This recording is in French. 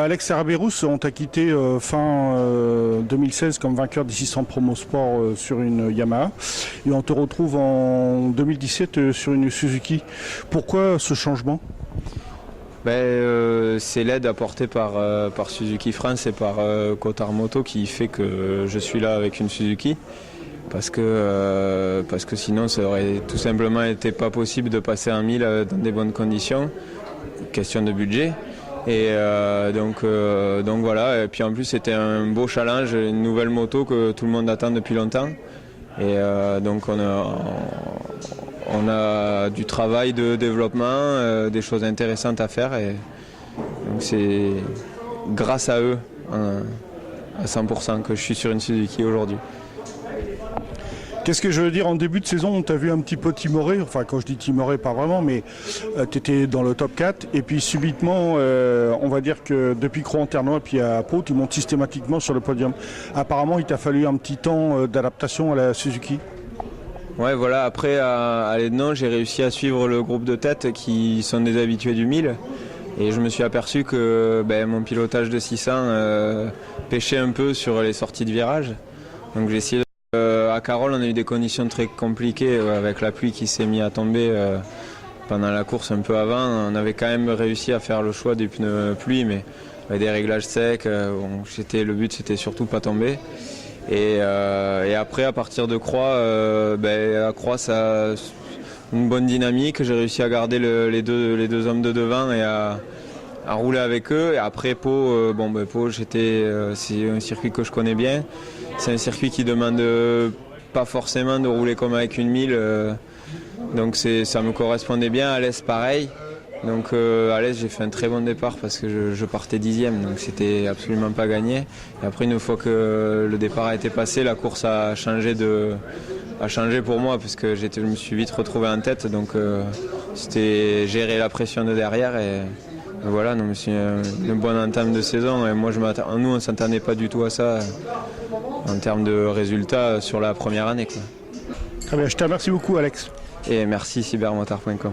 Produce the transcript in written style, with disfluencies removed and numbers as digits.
Alex Cerberus, on t'a quitté fin 2016 comme vainqueur d'I600 Promo Sport sur une Yamaha et on te retrouve en 2017 sur une Suzuki. Pourquoi ce changement? C'est l'aide apportée par Suzuki France et par Cotard Moto qui fait que je suis là avec une Suzuki. Parce que sinon ça aurait tout simplement été pas possible de passer un 1000 dans des bonnes conditions, question de budget. Et donc voilà, et puis en plus c'était un beau challenge, une nouvelle moto que tout le monde attend depuis longtemps. Et donc on a du travail de développement, des choses intéressantes à faire. Et donc c'est grâce à eux à 100% que je suis sur une Suzuki aujourd'hui. Qu'est-ce que je veux dire, en début de saison, on t'a vu un petit peu timoré, enfin quand je dis timoré, pas vraiment, mais tu étais dans le top 4, et puis subitement, on va dire que depuis Cros-en-Ternois puis à Pau, tu montes systématiquement sur le podium. Apparemment, il t'a fallu un petit temps d'adaptation à la Suzuki. Ouais, voilà, après à Lédenon, j'ai réussi à suivre le groupe de tête qui sont des habitués du 1000, et je me suis aperçu que mon pilotage de 600 pêchait un peu sur les sorties de virage, donc j'ai essayé. À Carole, on a eu des conditions très compliquées avec la pluie qui s'est mise à tomber pendant la course un peu avant. On avait quand même réussi à faire le choix des pneus pluie, mais avec des réglages secs. Le but, c'était surtout pas tomber. Et après, à partir de Croix, à Croix, ça a une bonne dynamique. J'ai réussi à garder les deux hommes de devant et à rouler avec eux. Et après Pau, Pau, c'est un circuit que je connais bien. C'est un circuit qui demande pas forcément de rouler comme avec une 1000, donc ça me correspondait bien. À l'Est, pareil. Donc à l'Est, j'ai fait un très bon départ parce que je partais 10e, donc c'était absolument pas gagné. Et après, une fois que le départ a été passé, la course a changé pour moi parce que je me suis vite retrouvé en tête, donc c'était gérer la pression de derrière et voilà, c'est une bonne entame de saison. Et moi, nous, on ne s'attendait pas du tout à ça en termes de résultats sur la première année, quoi. Très bien, je te remercie beaucoup, Alex. Et merci cybermotard.com.